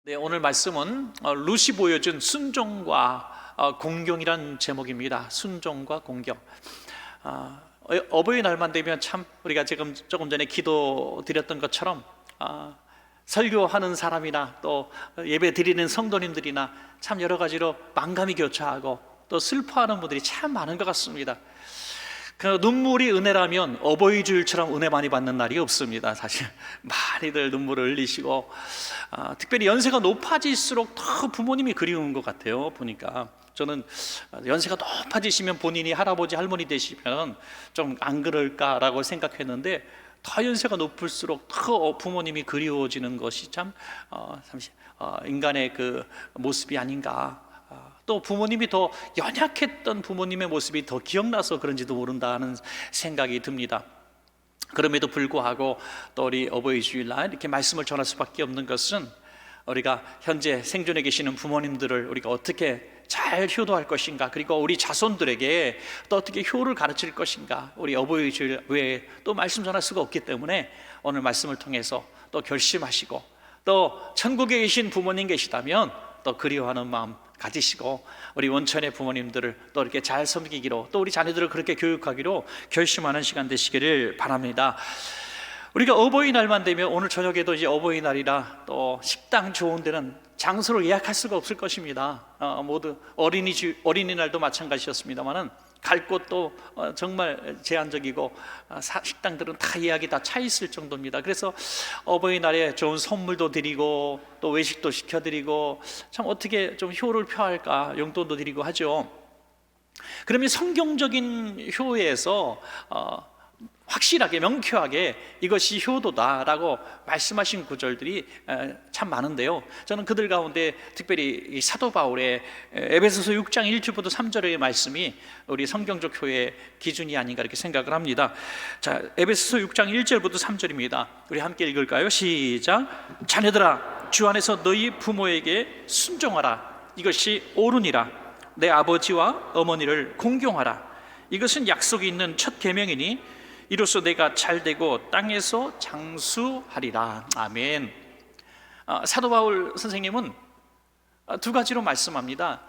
네, 오늘 말씀은 룻이 보여준 순종과 공경이란 제목입니다. 순종과 공경. 어버이날만 되면 참 우리가 지금 조금 전에 기도 드렸던 것처럼 설교하는 사람이나 또 예배 드리는 성도님들이나 참 여러 가지로 만감이 교차하고 또 슬퍼하는 분들이 참 많은 것 같습니다. 그 눈물이 은혜라면 어버이 주일처럼 은혜 많이 받는 날이 없습니다. 사실 많이들 눈물을 흘리시고 특별히 연세가 높아질수록 더 부모님이 그리운 것 같아요. 보니까 저는 연세가 높아지시면 본인이 할아버지 할머니 되시면 좀 안 그럴까라고 생각했는데 더 연세가 높을수록 더 부모님이 그리워지는 것이 참 인간의 그 모습이 아닌가. 또 부모님이 더 연약했던 부모님의 모습이 더 기억나서 그런지도 모른다는 생각이 듭니다. 그럼에도 불구하고 또 우리 어버이 주일날 이렇게 말씀을 전할 수밖에 없는 것은 우리가 현재 생존해 계시는 부모님들을 우리가 어떻게 잘 효도할 것인가, 그리고 우리 자손들에게 또 어떻게 효를 가르칠 것인가, 우리 어버이 주일 외에 또 말씀 전할 수가 없기 때문에 오늘 말씀을 통해서 또 결심하시고, 또 천국에 계신 부모님 계시다면 또 그리워하는 마음 가지시고 우리 원천의 부모님들을 또 이렇게 잘 섬기기로, 또 우리 자녀들을 그렇게 교육하기로 결심하는 시간 되시기를 바랍니다. 우리가 어버이날만 되면 오늘 저녁에도 이제 어버이날이라 또 식당 좋은 데는 장소를 예약할 수가 없을 것입니다. 모두 어린이날도 마찬가지였습니다만은 갈 곳도 정말 제한적이고 식당들은 다 예약이 다 차 있을 정도입니다. 그래서 어버이날에 좋은 선물도 드리고 또 외식도 시켜드리고 참 어떻게 좀 효를 표할까, 용돈도 드리고 하죠. 그러면 성경적인 효에서 확실하게 명쾌하게 이것이 효도다라고 말씀하신 구절들이 참 많은데요, 저는 그들 가운데 특별히 이 사도 바울의 에베소서 6장 1절부터 3절의 말씀이 우리 성경적 효의 기준이 아닌가 이렇게 생각을 합니다. 자, 에베소서 6장 1절부터 3절입니다. 우리 함께 읽을까요? 시작. 자녀들아, 주 안에서 너희 부모에게 순종하라. 이것이 옳으니라. 내 아버지와 어머니를 공경하라. 이것은 약속이 있는 첫 계명이니 이로써 내가 잘되고 땅에서 장수하리라. 아멘. 사도 바울 선생님은 두 가지로 말씀합니다.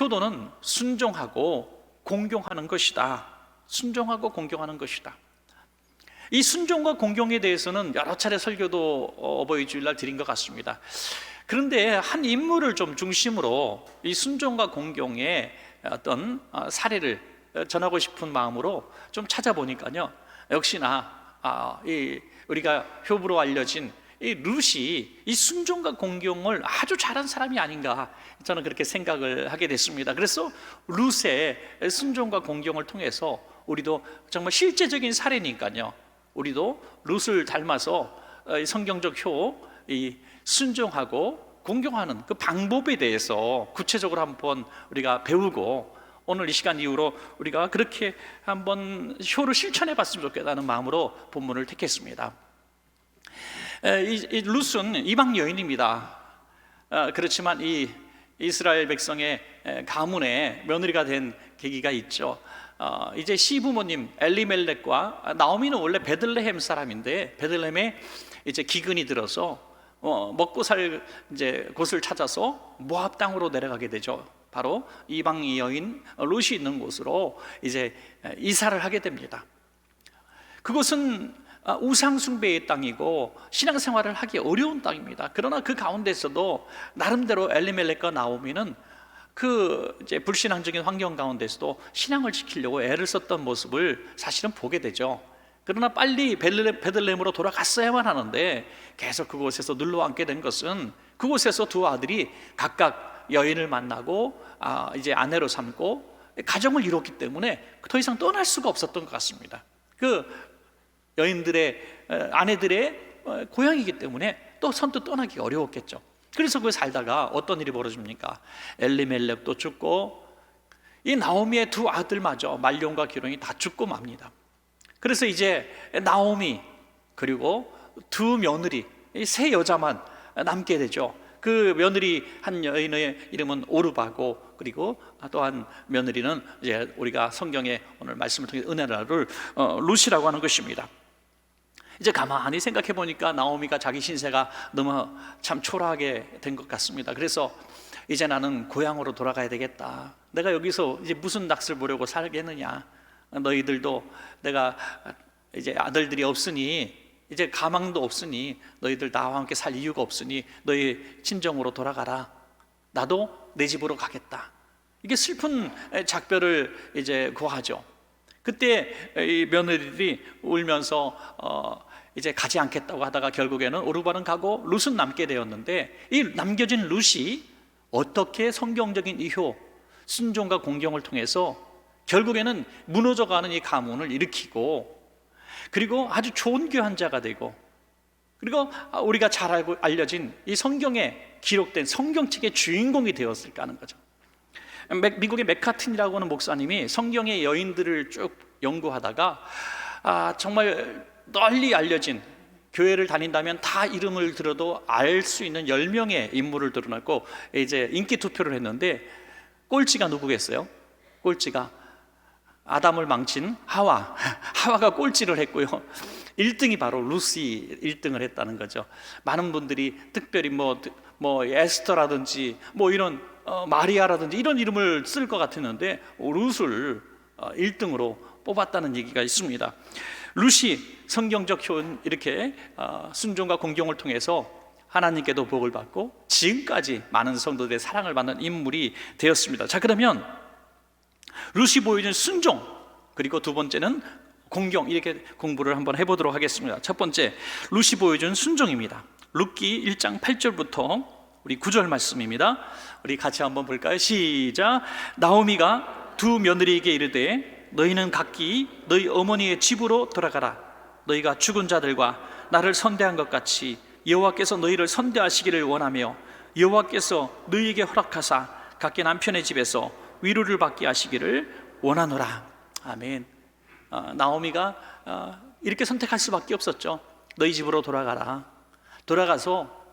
효도는 순종하고 공경하는 것이다. 순종하고 공경하는 것이다. 이 순종과 공경에 대해서는 여러 차례 설교도 어버이 주일날 드린 것 같습니다. 그런데 한 인물을 좀 중심으로 이 순종과 공경의 어떤 사례를 전하고 싶은 마음으로 좀 찾아보니까요, 역시나 우리가 효부로 알려진 이 룻이 이 순종과 공경을 아주 잘한 사람이 아닌가, 저는 그렇게 생각을 하게 됐습니다. 그래서 룻의 순종과 공경을 통해서 우리도 정말 실제적인 사례니까요, 우리도 룻을 닮아서 성경적 효, 이 순종하고 공경하는 그 방법에 대해서 구체적으로 한번 우리가 배우고, 오늘 이 시간 이후로 우리가 그렇게 한번 효를 실천해 봤으면 좋겠다는 마음으로 본문을 택했습니다. 이 룻은 이방 여인입니다. 그렇지만 이 이스라엘 백성의 가문의 며느리가 된 계기가 있죠. 이제 시부모님 엘리멜렉과 나오미는 원래 베들레헴 사람인데 베들레헴에 이제 기근이 들어서 먹고 살 이제 곳을 찾아서 모압 땅으로 내려가게 되죠. 바로 이방 여인 룻이 있는 곳으로 이제 이사를 하게 됩니다. 그곳은 우상 숭배의 땅이고 신앙생활을 하기 어려운 땅입니다. 그러나 그 가운데서도 나름대로 엘리멜렉과 나오미는 그 이제 불신앙적인 환경 가운데서도 신앙을 지키려고 애를 썼던 모습을 사실은 보게 되죠. 그러나 빨리 베들레헴으로 돌아갔어야만 하는데 계속 그곳에서 눌러 앉게 된 것은, 그곳에서 두 아들이 각각 여인을 만나고 이제 아내로 삼고 가정을 이뤘기 때문에 더 이상 떠날 수가 없었던 것 같습니다. 그 여인들의 아내들의 고향이기 때문에 또 선뜻 떠나기 어려웠겠죠. 그래서 그 살다가 어떤 일이 벌어집니까? 엘리멜렉도 죽고 이 나오미의 두 아들마저 말론과 기론이 다 죽고 맙니다. 그래서 이제 나오미 그리고 두 며느리, 세 여자만 남게 되죠. 그 며느리 한 여인의 이름은 오르바고, 그리고 또한 며느리는 이제 우리가 성경에 오늘 말씀을 통해 은혜라를 룻이라고 하는 것입니다. 이제 가만히 생각해 보니까 나오미가 자기 신세가 너무 참 초라하게 된 것 같습니다. 그래서 이제 나는 고향으로 돌아가야 되겠다. 내가 여기서 이제 무슨 낯을 보려고 살겠느냐. 너희들도 내가 이제 아들들이 없으니, 이제 가망도 없으니, 너희들 나와 함께 살 이유가 없으니 너희 친정으로 돌아가라. 나도 내 집으로 가겠다. 이게 슬픈 작별을 이제 구하죠. 그때 이 며느리들이 울면서 이제 가지 않겠다고 하다가 결국에는 오르바는 가고 룻은 남게 되었는데, 이 남겨진 룻이 어떻게 성경적인 이효, 순종과 공경을 통해서 결국에는 무너져가는 이 가문을 일으키고, 그리고 아주 좋은 교환자가 되고, 그리고 우리가 잘 알고 알려진 이 성경에 기록된 성경책의 주인공이 되었을까 하는 거죠. 미국의 맥카튼이라고 하는 목사님이 성경의 여인들을 쭉 연구하다가 정말 널리 알려진, 교회를 다닌다면 다 이름을 들어도 알 수 있는 10명의 인물을 드러냈고 이제 인기 투표를 했는데, 꼴찌가 누구겠어요? 꼴찌가 아담을 망친 하와가 꼴찌를 했고요. 1등이 바로 루시 1등을 했다는 거죠. 많은 분들이 특별히 뭐 에스터라든지 뭐 이런 마리아라든지 이런 이름을 쓸 것 같았는데 룻을 1등으로 뽑았다는 얘기가 있습니다. 룻이 성경적 효은, 이렇게 순종과 공경을 통해서 하나님께도 복을 받고 지금까지 많은 성도들의 사랑을 받는 인물이 되었습니다. 자, 그러면 룻이 보여준 순종, 그리고 두 번째는 공경, 이렇게 공부를 한번 해보도록 하겠습니다. 첫 번째, 룻이 보여준 순종입니다. 룻기 1장 8절부터 우리 9절 말씀입니다. 우리 같이 한번 볼까요? 시작. 나오미가 두 며느리에게 이르되 너희는 각기 너희 어머니의 집으로 돌아가라. 너희가 죽은 자들과 나를 선대한 것 같이 여호와께서 너희를 선대하시기를 원하며 여호와께서 너희에게 허락하사 각기 남편의 집에서 위로를 받게 하시기를 원하노라. 아멘. 나오미가 이렇게 선택할 수밖에 없었죠. 너희 집으로 돌아가라. 돌아가서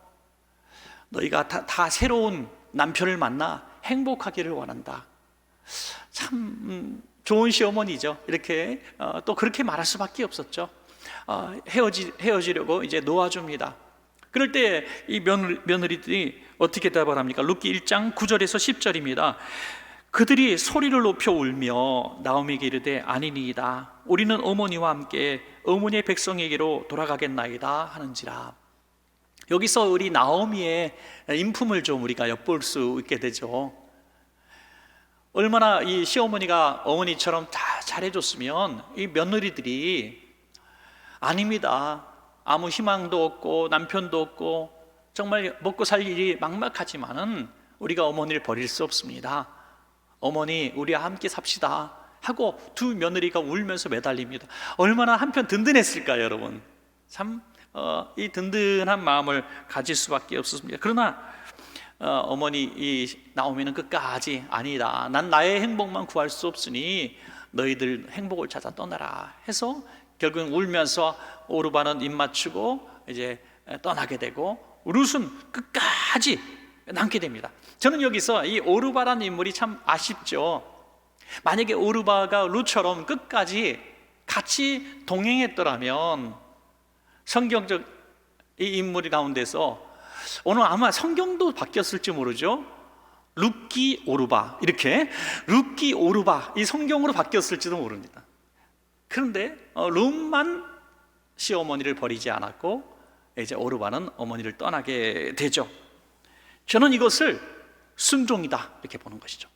너희가 다 새로운 남편을 만나 행복하기를 원한다. 참 좋은 시어머니죠. 이렇게 또 그렇게 말할 수밖에 없었죠. 헤어지려고 이제 놓아줍니다. 그럴 때 이 며느리들이 어떻게 대답을 합니까? 룻기 1장 9절에서 10절입니다. 그들이 소리를 높여 울며 나오미에게 이르되 아니니이다. 우리는 어머니와 함께 어머니의 백성에게로 돌아가겠나이다 하는지라. 여기서 우리 나오미의 인품을 좀 우리가 엿볼 수 있게 되죠. 얼마나 이 시어머니가 어머니처럼 다 잘해줬으면 이 며느리들이 아닙니다. 아무 희망도 없고 남편도 없고 정말 먹고 살 일이 막막하지만은 우리가 어머니를 버릴 수 없습니다. 어머니, 우리와 함께 삽시다 하고 두 며느리가 울면서 매달립니다. 얼마나 한편 든든했을까요, 여러분? 참 이 든든한 마음을 가질 수밖에 없었습니다. 그러나 어머니 이 나오미는 끝까지 아니다. 난 나의 행복만 구할 수 없으니 너희들 행복을 찾아 떠나라 해서 결국은 울면서 오르바는 입 맞추고 이제 떠나게 되고 룻은 끝까지 남게 됩니다. 저는 여기서 이 오르바라는 인물이 참 아쉽죠. 만약에 오르바가 룻처럼 끝까지 같이 동행했더라면 성경적 이 인물 가운데서 오늘 아마 성경도 바뀌었을지 모르죠. 룻기 오르바, 이렇게 룻기 오르바 이 성경으로 바뀌었을지도 모릅니다. 그런데 룻만 시어머니를 버리지 않았고 이제 오르바는 어머니를 떠나게 되죠. 저는 이것을 순종이다 이렇게 보는 것이죠.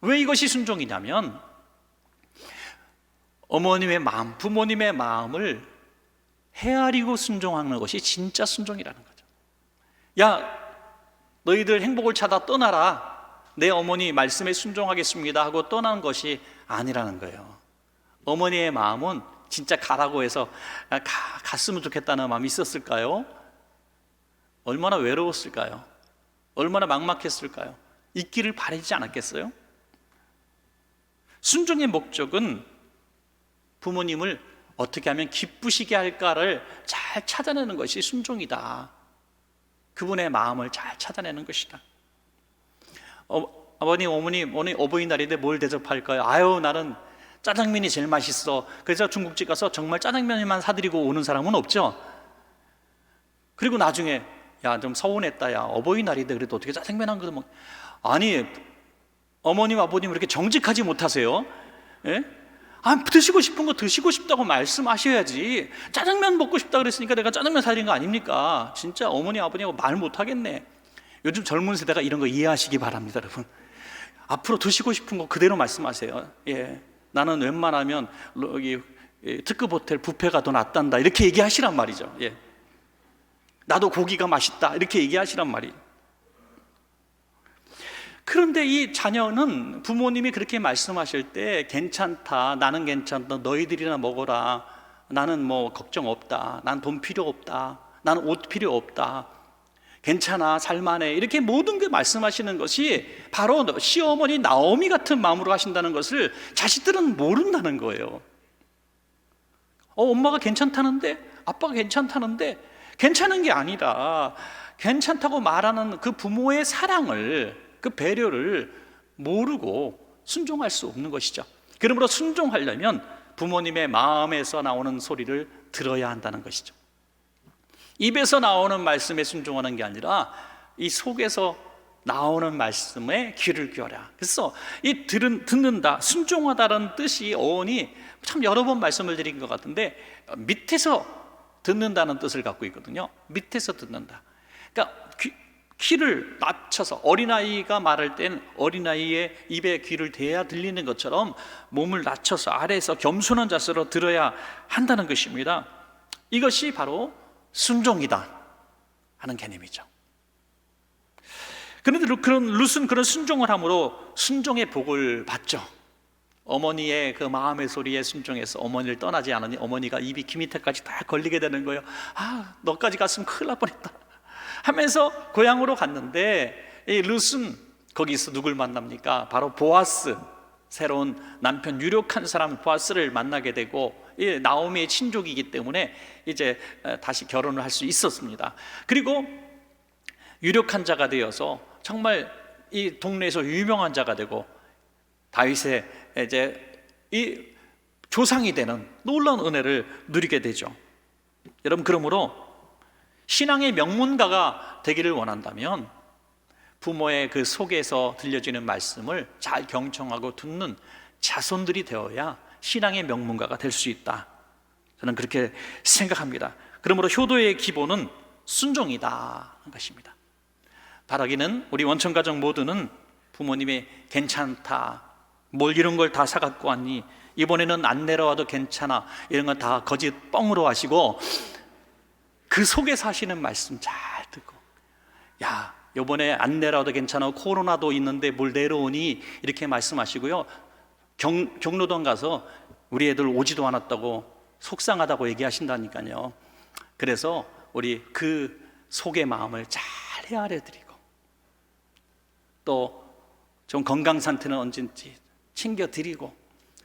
왜 이것이 순종이냐면 어머님의 마음, 부모님의 마음을 헤아리고 순종하는 것이 진짜 순종이라는 거죠. 야, 너희들 행복을 찾아 떠나라. 내 어머니 말씀에 순종하겠습니다 하고 떠나는 것이 아니라는 거예요. 어머니의 마음은 진짜 가라고 해서 갔으면 좋겠다는 마음이 있었을까요? 얼마나 외로웠을까요? 얼마나 막막했을까요? 있기를 바라지 않았겠어요? 순종의 목적은 부모님을 어떻게 하면 기쁘시게 할까를 잘 찾아내는 것이 순종이다. 그분의 마음을 잘 찾아내는 것이다. 아버님, 어머니, 오늘 어버이날인데 뭘 대접할까요? 아유, 나는 짜장면이 제일 맛있어. 그래서 중국집 가서 정말 짜장면만 사드리고 오는 사람은 없죠. 그리고 나중에 야, 좀 서운했다. 야, 어버이날인데 그래도 어떻게 짜장면 한 그릇 먹... 아니, 어머님 아버님 이렇게 정직하지 못하세요? 예? 드시고 싶은 거 드시고 싶다고 말씀하셔야지. 짜장면 먹고 싶다 그랬으니까 내가 짜장면 사드린 거 아닙니까? 진짜 어머니 아버님하고 말 못하겠네. 요즘 젊은 세대가 이런 거 이해하시기 바랍니다, 여러분. 앞으로 드시고 싶은 거 그대로 말씀하세요. 예, 나는 웬만하면 여기 특급 호텔 뷔페가 더 낫단다 이렇게 얘기하시란 말이죠. 예, 나도 고기가 맛있다 이렇게 얘기하시란 말이에요. 그런데 이 자녀는 부모님이 그렇게 말씀하실 때 괜찮다, 나는 괜찮다, 너희들이나 먹어라, 나는 뭐 걱정 없다, 난 돈 필요 없다, 나는 옷 필요 없다, 괜찮아, 살만해, 이렇게 모든 게 말씀하시는 것이 바로 시어머니 나오미 같은 마음으로 하신다는 것을 자식들은 모른다는 거예요. 엄마가 괜찮다는데, 아빠가 괜찮다는데, 괜찮은 게 아니라 괜찮다고 말하는 그 부모의 사랑을, 그 배려를 모르고 순종할 수 없는 것이죠. 그러므로 순종하려면 부모님의 마음에서 나오는 소리를 들어야 한다는 것이죠. 입에서 나오는 말씀에 순종하는 게 아니라 이 속에서 나오는 말씀에 귀를 기울여라. 그래서 이 듣는다, 순종하다라는 뜻이 어원이 참 여러 번 말씀을 드린 것 같은데 밑에서 듣는다는 뜻을 갖고 있거든요. 밑에서 듣는다. 그러니까 귀를 낮춰서, 어린아이가 말할 땐 어린아이의 입에 귀를 대야 들리는 것처럼 몸을 낮춰서 아래에서 겸손한 자세로 들어야 한다는 것입니다. 이것이 바로 순종이다 하는 개념이죠. 그런데 룻은 그런 순종을 함으로 순종의 복을 받죠. 어머니의 그 마음의 소리에 순종해서 어머니를 떠나지 않으니 어머니가 입이 귀 밑에까지 다 걸리게 되는 거예요. 너까지 갔으면 큰일 날 뻔했다 하면서 고향으로 갔는데, 이 룻은 거기서 누굴 만납니까? 바로 보아스, 새로운 남편, 유력한 사람 보아스를 만나게 되고, 이 나오미의 친족이기 때문에 이제 다시 결혼을 할 수 있었습니다. 그리고 유력한 자가 되어서 정말 이 동네에서 유명한 자가 되고 다윗의 이제 이 조상이 되는 놀라운 은혜를 누리게 되죠. 여러분, 그러므로 신앙의 명문가가 되기를 원한다면 부모의 그 속에서 들려지는 말씀을 잘 경청하고 듣는 자손들이 되어야 신앙의 명문가가 될 수 있다. 저는 그렇게 생각합니다. 그러므로 효도의 기본은 순종이다 하는 것입니다. 바라기는 우리 원천가족 모두는 부모님이 괜찮다, 뭘 이런 걸 다 사갖고 왔니, 이번에는 안 내려와도 괜찮아, 이런 건 다 거짓 뻥으로 하시고 그 속에 사시는 말씀 잘 듣고, 야, 이번에 안 내려와도 괜찮아, 코로나도 있는데 뭘 내려오니, 이렇게 말씀하시고요. 경로당 가서 우리 애들 오지도 않았다고 속상하다고 얘기하신다니까요. 그래서 우리 그 속의 마음을 잘 헤아려드리고 또 좀 건강 상태는 언제인지 챙겨드리고,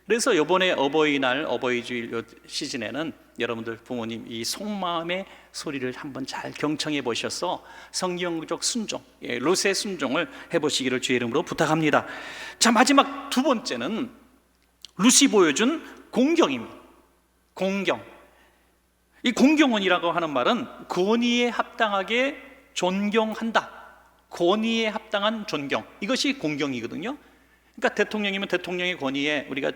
그래서 이번에 어버이날, 어버이주일 시즌에는 여러분들 부모님 이 속마음의 소리를 한번 잘 경청해 보셔서 성경적 순종, 롯의 순종을 해보시기를 주의 이름으로 부탁합니다. 자, 마지막 두 번째는 룻이 보여준 공경입니다. 공경. 이 공경원이라고 하는 말은 권위에 합당하게 존경한다, 권위에 합당한 존경, 이것이 공경이거든요. 그러니까 대통령이면 대통령의 권위에 우리가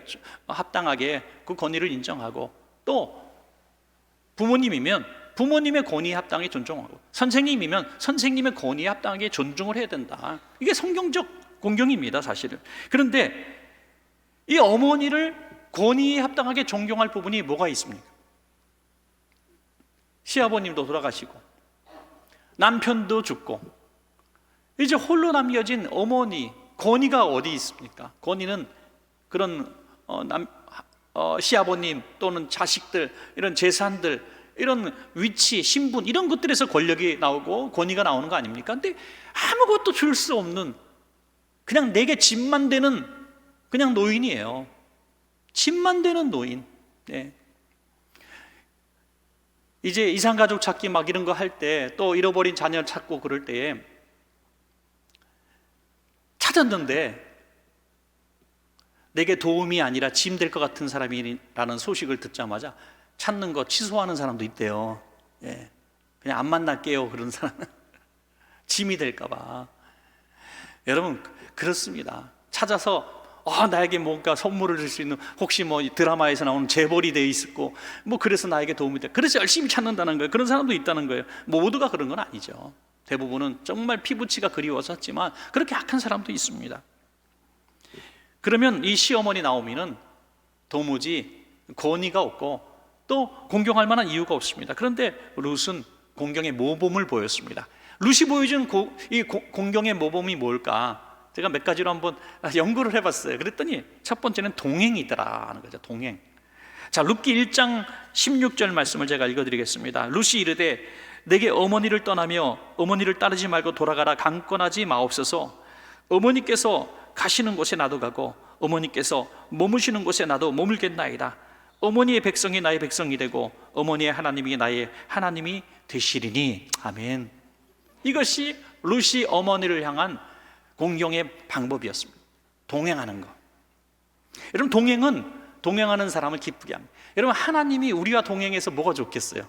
합당하게 그 권위를 인정하고, 또 부모님이면 부모님의 권위에 합당하게 존중하고, 선생님이면 선생님의 권위에 합당하게 존중을 해야 된다. 이게 성경적 공경입니다, 사실은. 그런데 이 어머니를 권위에 합당하게 존경할 부분이 뭐가 있습니까? 시아버님도 돌아가시고 남편도 죽고 이제 홀로 남겨진 어머니, 권위가 어디 있습니까? 권위는 그런 시아버님 또는 자식들, 이런 재산들, 이런 위치, 신분, 이런 것들에서 권력이 나오고 권위가 나오는 거 아닙니까? 근데 아무것도 줄 수 없는, 그냥 내게 짐만 되는 그냥 노인이에요. 짐만 되는 노인. 네. 이제 이산가족 찾기 막 이런 거 할 때, 또 잃어버린 자녀를 찾고 그럴 때에 찾았는데 내게 도움이 아니라 짐 될 것 같은 사람이라는 소식을 듣자마자 찾는 거 취소하는 사람도 있대요. 예. 그냥 안 만날게요. 그런 사람 짐이 될까 봐. 여러분 그렇습니다. 찾아서 나에게 뭔가 선물을 줄 수 있는, 혹시 뭐 드라마에서 나오는 재벌이 되어 있었고 뭐 그래서 나에게 도움이 돼, 그래서 열심히 찾는다는 거예요. 그런 사람도 있다는 거예요. 모두가 그런 건 아니죠. 대부분은 정말 피부치가 그리워졌지만 그렇게 악한 사람도 있습니다. 그러면 이 시어머니 나오미는 도무지 권위가 없고 또 공경할 만한 이유가 없습니다. 그런데 룻은 공경의 모범을 보였습니다. 룻이 보여준 이 공경의 모범이 뭘까? 제가 몇 가지로 한번 연구를 해봤어요. 그랬더니 첫 번째는 동행이더라 하는 거죠. 동행. 자, 룻기 1장 16절 말씀을 제가 읽어드리겠습니다. 룻이 이르되 내게 어머니를 떠나며 어머니를 따르지 말고 돌아가라. 강권하지 마옵소서. 어머니께서 가시는 곳에 나도 가고 어머니께서 머무시는 곳에 나도 머물겠나이다. 어머니의 백성이 나의 백성이 되고 어머니의 하나님이 나의 하나님이 되시리니. 아멘. 이것이 룻이 어머니를 향한 공경의 방법이었습니다. 동행하는 거. 여러분 동행은 동행하는 사람을 기쁘게 합니다. 여러분 하나님이 우리와 동행해서 뭐가 좋겠어요?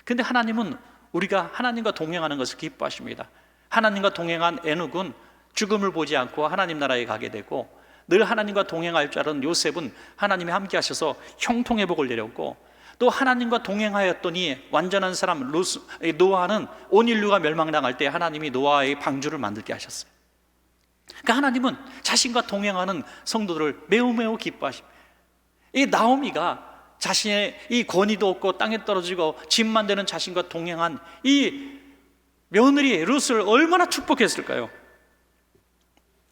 근데 하나님은 우리가 하나님과 동행하는 것을 기뻐하십니다. 하나님과 동행한 에녹은 죽음을 보지 않고 하나님 나라에 가게 되고, 늘 하나님과 동행할 줄 아는 요셉은 하나님이 함께 하셔서 형통의 복을 내렸고, 또 하나님과 동행하였더니 완전한 사람 노아는 온 인류가 멸망당할 때 하나님이 노아의 방주를 만들게 하셨어요. 그러니까 하나님은 자신과 동행하는 성도들을 매우 매우 기뻐하십니다. 이 나오미가 자신의 이 권위도 없고 땅에 떨어지고 짐만 되는 자신과 동행한 이 며느리 룻을 얼마나 축복했을까요?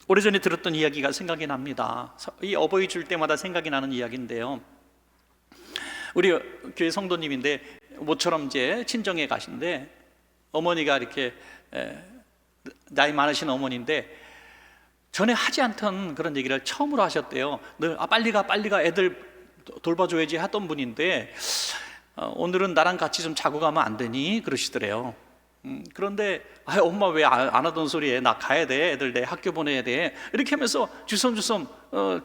오래전에 들었던 이야기가 생각이 납니다. 이 어버이 줄 때마다 생각이 나는 이야기인데요, 우리 교회 성도님인데 모처럼 이제 친정에 가신데 어머니가 이렇게 나이 많으신 어머니인데 전에 하지 않던 그런 얘기를 처음으로 하셨대요. 늘 빨리 가 애들 돌봐줘야지 하던 분인데 오늘은 나랑 같이 좀 자고 가면 안 되니 그러시더래요. 그런데 엄마 왜 안 하던 소리에, 나 가야 돼, 애들 내 학교 보내야 돼, 이렇게 하면서 주섬주섬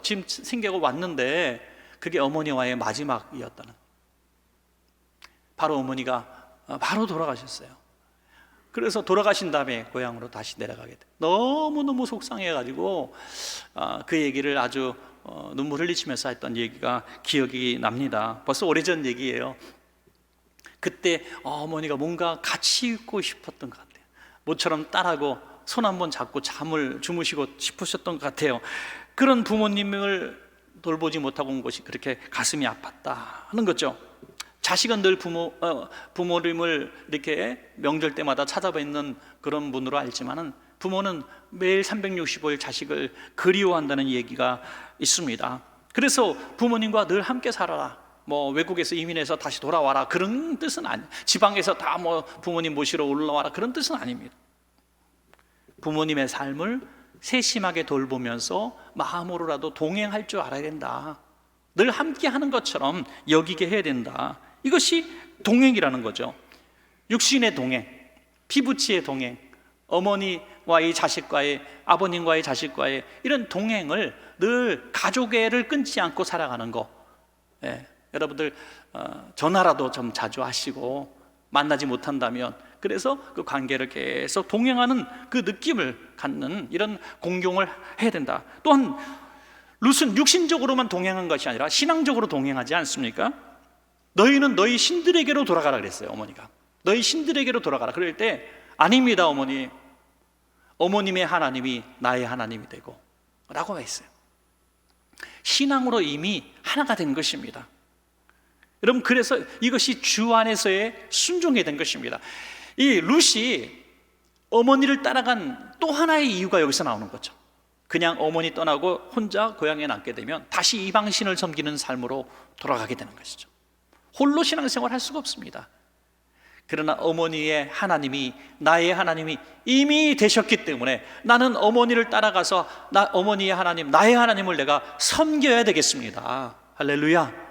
짐 챙기고 왔는데 그게 어머니와의 마지막이었다는. 바로 어머니가 바로 돌아가셨어요. 그래서 돌아가신 다음에 고향으로 다시 내려가게 돼. 너무너무 속상해가지고 그 얘기를 아주 눈물 흘리시면서 했던 얘기가 기억이 납니다. 벌써 오래전 얘기예요. 그때 어머니가 뭔가 같이 있고 싶었던 것 같아요. 모처럼 딸하고 손 한번 잡고 잠을 주무시고 싶으셨던 것 같아요. 그런 부모님을 돌보지 못하고 온 것이 그렇게 가슴이 아팠다 하는 거죠. 자식은 늘 부모님을 이렇게 명절 때마다 찾아뵙는 그런 분으로 알지만은 부모는 매일 365일 자식을 그리워한다는 얘기가 있습니다. 그래서 부모님과 늘 함께 살아라, 뭐 외국에서 이민해서 다시 돌아와라, 그런 뜻은 아니에요. 지방에서 다 뭐 부모님 모시러 올라와라, 그런 뜻은 아닙니다. 부모님의 삶을 세심하게 돌보면서 마음으로라도 동행할 줄 알아야 된다. 늘 함께 하는 것처럼 여기게 해야 된다. 이것이 동행이라는 거죠. 육신의 동행, 피부치의 동행, 어머니와의 자식과의, 아버님과의 자식과의 이런 동행을 늘 가족애를 끊지 않고 살아가는 거. 여러분들 전화라도 좀 자주 하시고, 만나지 못한다면 그래서 그 관계를 계속 동행하는 그 느낌을 갖는 이런 공경을 해야 된다. 또한 룻은 육신적으로만 동행한 것이 아니라 신앙적으로 동행하지 않습니까? 너희는 너희 신들에게로 돌아가라 그랬어요. 어머니가 너희 신들에게로 돌아가라. 그럴 때 아닙니다 어머니, 어머님의 하나님이 나의 하나님이 되고 라고 했어요. 신앙으로 이미 하나가 된 것입니다. 여러분, 그래서 이것이 주 안에서의 순종이 된 것입니다. 이 룻이 어머니를 따라간 또 하나의 이유가 여기서 나오는 거죠. 그냥 어머니 떠나고 혼자 고향에 남게 되면 다시 이방신을 섬기는 삶으로 돌아가게 되는 것이죠. 홀로 신앙생활 할 수가 없습니다. 그러나 어머니의 하나님이, 나의 하나님이 이미 되셨기 때문에 나는 어머니를 따라가서 어머니의 하나님, 나의 하나님을 내가 섬겨야 되겠습니다. 할렐루야.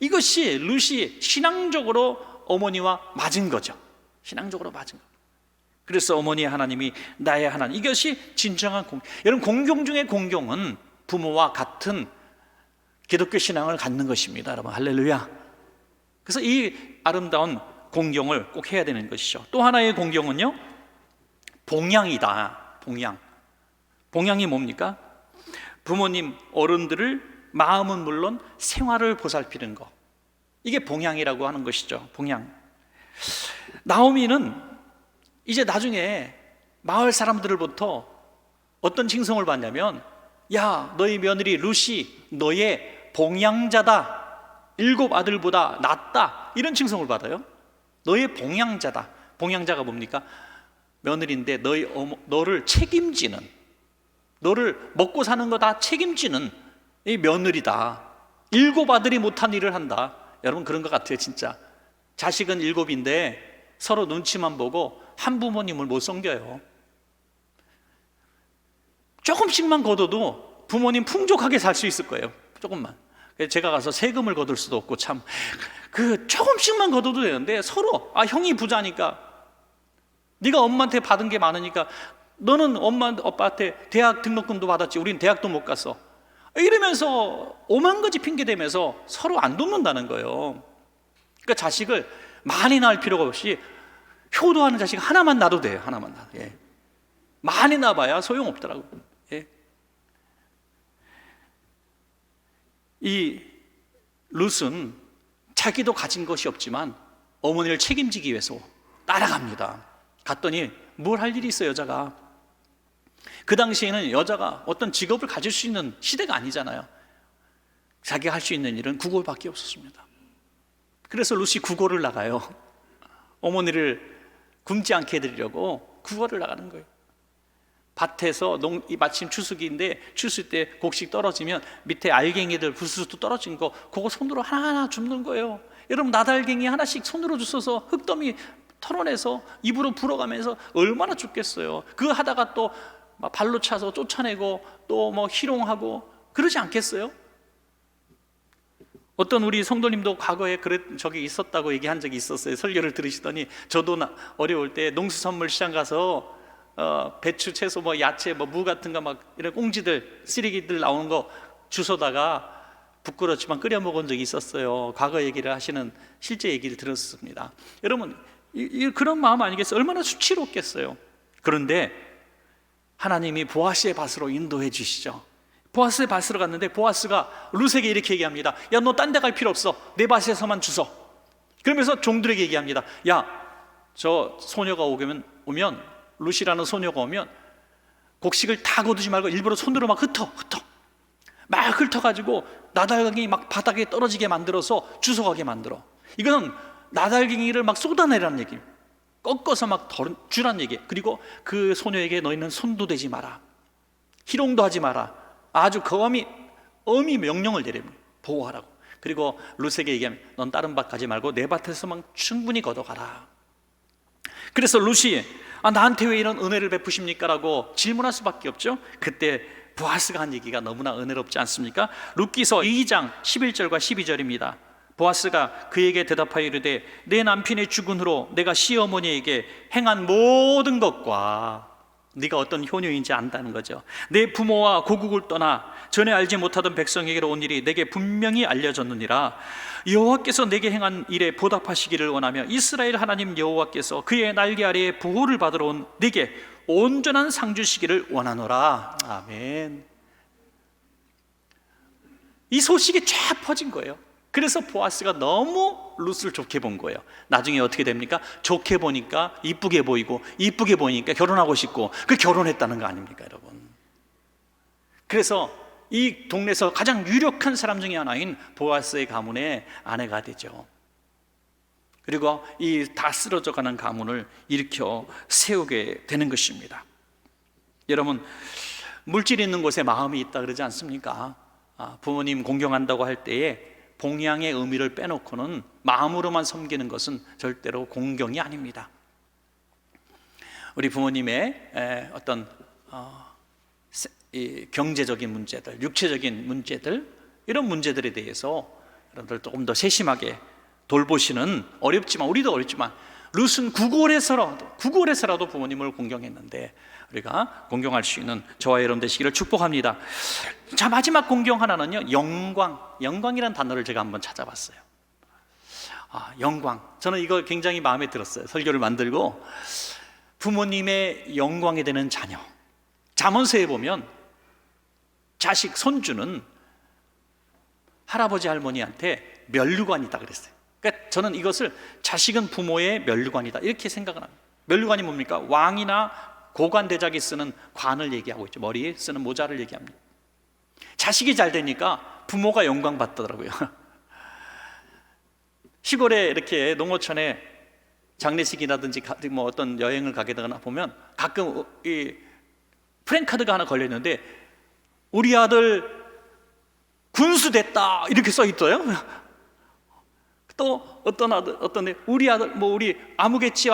이것이 룻이 신앙적으로 어머니와 맞은 거죠. 신앙적으로 맞은 거. 그래서 어머니의 하나님이 나의 하나님, 이것이 진정한 여러분, 공경 중에 공경은 부모와 같은 기독교 신앙을 갖는 것입니다. 여러분, 할렐루야. 그래서 이 아름다운 공경을 꼭 해야 되는 것이죠. 또 하나의 공경은요, 봉양이다. 봉양이 뭡니까? 부모님, 어른들을 마음은 물론 생활을 보살피는 것, 이게 봉양이라고 하는 것이죠. 봉양. 나오미는 이제 나중에 마을 사람들로부터 어떤 칭송을 받냐면, 야, 너희 며느리 루시 너의 봉양자다, 7 아들보다 낫다, 이런 칭송을 받아요. 너의 봉양자다. 봉양자가 뭡니까? 며느리인데 너를 책임지는, 너를 먹고 사는 거 다 책임지는 이 며느리다. 7 아들이 못한 일을 한다. 여러분, 그런 것 같아요. 진짜 자식은 7인데 서로 눈치만 보고 한 부모님을 못 섬겨요. 조금씩만 걷어도 부모님 풍족하게 살 수 있을 거예요. 조금만. 제가 가서 세금을 거둘 수도 없고, 참 그 조금씩만 걷어도 되는데, 서로 형이 부자니까, 네가 엄마한테 받은 게 많으니까 너는 엄마 아빠한테 대학 등록금도 받았지, 우린 대학도 못 갔어, 이러면서 오만 가지 핑계 대면서 서로 안 돕는다는 거예요. 그러니까 자식을 많이 낳을 필요가 없이 효도하는 자식 하나만 낳아도 돼요. 하나만 낳아도. 예. 많이 낳아봐야 소용없더라고요. 예. 이 룻은 자기도 가진 것이 없지만 어머니를 책임지기 위해서 따라갑니다. 갔더니 뭘 할 일이 있어요, 여자가. 그 당시에는 여자가 어떤 직업을 가질 수 있는 시대가 아니잖아요. 자기가 할 수 있는 일은 구걸밖에 없었습니다. 그래서 룻이 구걸을 나가요. 어머니를 굶지 않게 해드리려고 구걸을 나가는 거예요. 밭에서 마침 추수기인데, 추수 때 곡식 떨어지면 밑에 알갱이들 부스스 떨어진 거, 그거 손으로 하나하나 줍는 거예요. 여러분, 나달갱이 하나씩 손으로 주워서 흙더미 털어내서 입으로 불어가면서 얼마나 춥겠어요. 그거 하다가 또 발로 차서 쫓아내고 또 뭐 희롱하고 그러지 않겠어요? 어떤 우리 성도님도 과거에 적이 있었다고 얘기한 적이 있었어요. 설교를 들으시더니, 저도 어려울 때 농수산물 시장 가서 배추, 채소, 야채, 무 같은 거 이런 꽁지들, 쓰레기들 나오는 거 주워다가 부끄럽지만 끓여 먹은 적이 있었어요. 과거 얘기를 하시는 실제 얘기를 들었습니다. 여러분, 그런 마음 아니겠어요? 얼마나 수치롭겠어요. 그런데 하나님이 보아스의 밭으로 인도해 주시죠. 보아스의 밭으로 갔는데 보아스가 룻에게 이렇게 얘기합니다. 야, 너 딴 데 갈 필요 없어. 내 밭에서만 주워. 그러면서 종들에게 얘기합니다. 야, 저 소녀가 오면 룻이라는 소녀가 오면 곡식을 다 거두지 말고 일부러 손으로 막 막 훑어가지고 나달갱이 막 바닥에 떨어지게 만들어서 주워가게 만들어. 이거는 나달갱이를 막 쏟아내라는 얘기예요. 꺾어서 막 주라는 얘기예요. 그리고 그 소녀에게 너희는 손도 대지 마라, 희롱도 하지 마라. 아주 엄히 명령을 내립니다. 보호하라고. 그리고 룻에게 얘기하면, 넌 다른 밭 가지 말고 내 밭에서만 충분히 걷어가라. 그래서 룻이 나한테 왜 이런 은혜를 베푸십니까? 라고 질문할 수밖에 없죠. 그때 보아스가 한 얘기가 너무나 은혜롭지 않습니까? 룻기서 2장 11절과 12절입니다. 보아스가 그에게 대답하여 이르되, 내 남편의 죽은 후로 내가 시어머니에게 행한 모든 것과, 네가 어떤 효녀인지 안다는 거죠. 내 부모와 고국을 떠나 전에 알지 못하던 백성에게로 온 일이 내게 분명히 알려졌느니라. 여호와께서 내게 행한 일에 보답하시기를 원하며 이스라엘 하나님 여호와께서 그의 날개 아래에 보호를 받으러 온 내게 온전한 상 주시기를 원하노라. 아멘. 이 소식이 쫙 퍼진 거예요. 그래서 보아스가 너무 룻을 좋게 본 거예요. 나중에 어떻게 됩니까? 좋게 보니까 이쁘게 보이고, 이쁘게 보이니까 결혼하고 싶고, 그 결혼했다는 거 아닙니까, 여러분? 그래서 이 동네에서 가장 유력한 사람 중에 하나인 보아스의 가문의 아내가 되죠. 그리고 이 다 쓰러져가는 가문을 일으켜 세우게 되는 것입니다. 여러분, 물질 있는 곳에 마음이 있다 그러지 않습니까? 부모님 공경한다고 할 때에 봉양의 의미를 빼놓고는 마음으로만 섬기는 것은 절대로 공경이 아닙니다. 우리 부모님의 어떤 이 경제적인 문제들, 육체적인 문제들, 이런 문제들에 대해서 여러분들 조금 더 세심하게 돌보시는, 어렵지만, 우리도 어렵지만 룻은 구골에서라도 부모님을 공경했는데 우리가 공경할 수 있는 저와 여러분 되시기를 축복합니다. 자, 마지막 공경 하나는요, 영광이라는 단어를 제가 한번 찾아봤어요. 영광. 저는 이거 굉장히 마음에 들었어요. 설교를 만들고 부모님의 영광이 되는 자녀. 잠언서에 보면 자식, 손주는 할아버지 할머니한테 면류관이 있다 그랬어요. 그러니까 저는 이것을 자식은 부모의 면류관이다 이렇게 생각을 합니다. 면류관이 뭡니까? 왕이나 고관 대작이 쓰는 관을 얘기하고 있죠. 머리에 쓰는 모자를 얘기합니다. 자식이 잘 되니까 부모가 영광 받더라고요. 시골에 이렇게 농어촌에 장례식이라든지 뭐 어떤 여행을 가게 되거나 보면 가끔 이 프랜카드가 하나 걸렸는데 우리 아들 군수 됐다 이렇게 써 있어요. 또 어떤 애 우리 아들 뭐 우리 아무개집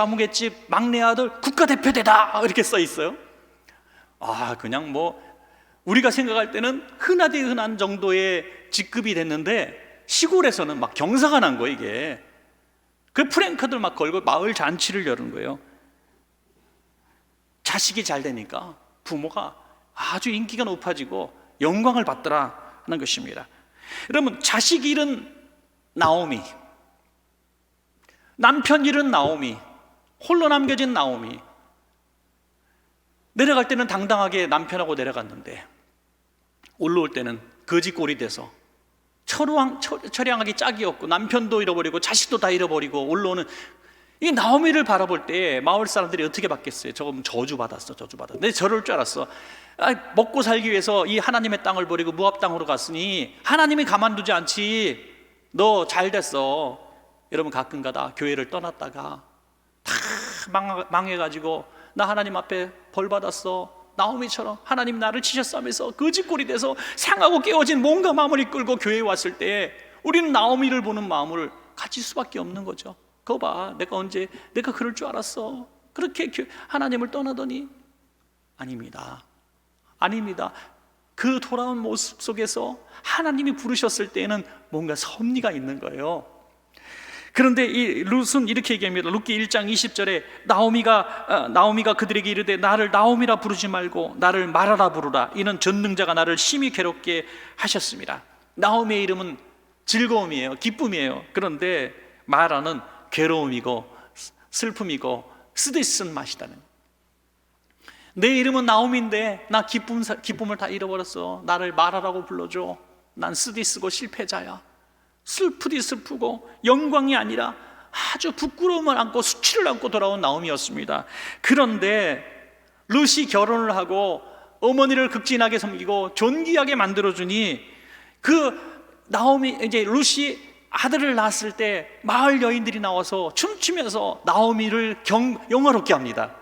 막내 아들 국가대표되다 이렇게 써 있어요. 그냥 뭐 우리가 생각할 때는 흔하디 흔한 정도의 직급이 됐는데 시골에서는 막 경사가 난 거예요. 이게 그 프랭카드를 막 걸고 마을 잔치를 여는 거예요. 자식이 잘 되니까 부모가 아주 인기가 높아지고 영광을 받더라 하는 것입니다. 여러분, 자식 잃은 나오미, 남편 잃은 나오미, 홀로 남겨진 나오미. 내려갈 때는 당당하게 남편하고 내려갔는데 올라올 때는 거지꼴이 돼서 처량하기 짝이 없고 남편도 잃어버리고 자식도 다 잃어버리고 올라오는 이 나오미를 바라볼 때 마을 사람들이 어떻게 받겠어요? 저건 저주받았어. 내 저럴 줄 알았어. 먹고 살기 위해서 이 하나님의 땅을 버리고 모압 땅으로 갔으니 하나님이 가만두지 않지. 너 잘 됐어. 여러분, 가끔가다 교회를 떠났다가 다 망해가지고 나 하나님 앞에 벌 받았어. 나오미처럼 하나님 나를 치셨어 하면서 거짓골이 돼서 상하고 깨어진 몸과 마음을 이끌고 교회에 왔을 때 우리는 나오미를 보는 마음을 가질 수밖에 없는 거죠. 그거 봐, 내가 그럴 줄 알았어. 그렇게 하나님을 떠나더니 아닙니다. 그 돌아온 모습 속에서 하나님이 부르셨을 때에는 뭔가 섭리가 있는 거예요. 그런데 이 룻은 이렇게 얘기합니다. 룻기 1장 20절에 나오미가 그들에게 이르되 나를 나오미라 부르지 말고 나를 마라라 부르라. 이는 전능자가 나를 심히 괴롭게 하셨습니다. 나오미의 이름은 즐거움이에요, 기쁨이에요. 그런데 마라는 괴로움이고 슬픔이고 쓰디쓴 맛이다는. 내 이름은 나오미인데 나 기쁨을 다 잃어버렸어. 나를 마라라고 불러줘. 난 쓰디쓰고 실패자야. 슬프디 슬프고 영광이 아니라 아주 부끄러움을 안고 수치를 안고 돌아온 나오미였습니다. 그런데 룻이 결혼을 하고 어머니를 극진하게 섬기고 존귀하게 만들어주니 이제 룻이 아들을 낳았을 때 마을 여인들이 나와서 춤추면서 나오미를 영화롭게 합니다.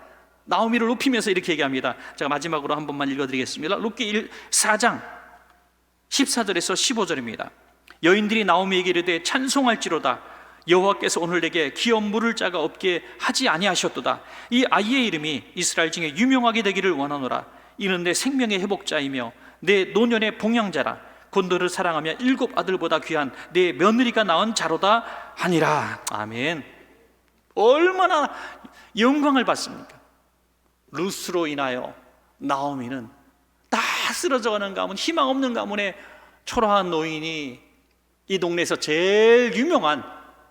나오미를 높이면서 이렇게 얘기합니다. 제가 마지막으로 한 번만 읽어드리겠습니다. 룻기 4장 14절에서 15절입니다. 여인들이 나오미에게 이르되 찬송할지로다. 여호와께서 오늘 내게 기업 물을 자가 없게 하지 아니하셨도다. 이 아이의 이름이 이스라엘 중에 유명하게 되기를 원하노라. 이는 내 생명의 회복자이며 내 노년의 봉양자라. 곧 너를 사랑하며 7 아들보다 귀한 내 며느리가 낳은 자로다 하니라. 아멘. 얼마나 영광을 받습니까? 룻으로 인하여 나오미는 다 쓰러져가는 가문, 희망 없는 가문에 초라한 노인이 이 동네에서 제일 유명한,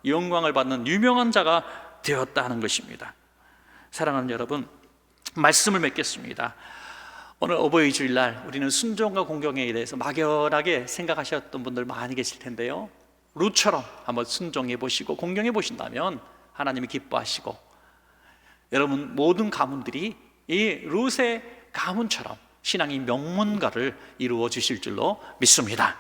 영광을 받는 유명한 자가 되었다는 것입니다. 사랑하는 여러분, 말씀을 맺겠습니다. 오늘 어버이 주일날 우리는 순종과 공경에 대해서 막연하게 생각하셨던 분들 많이 계실 텐데요, 룻처럼 한번 순종해 보시고 공경해 보신다면 하나님이 기뻐하시고 여러분 모든 가문들이 이 룻의 가문처럼 신앙의 명문가를 이루어 주실 줄로 믿습니다.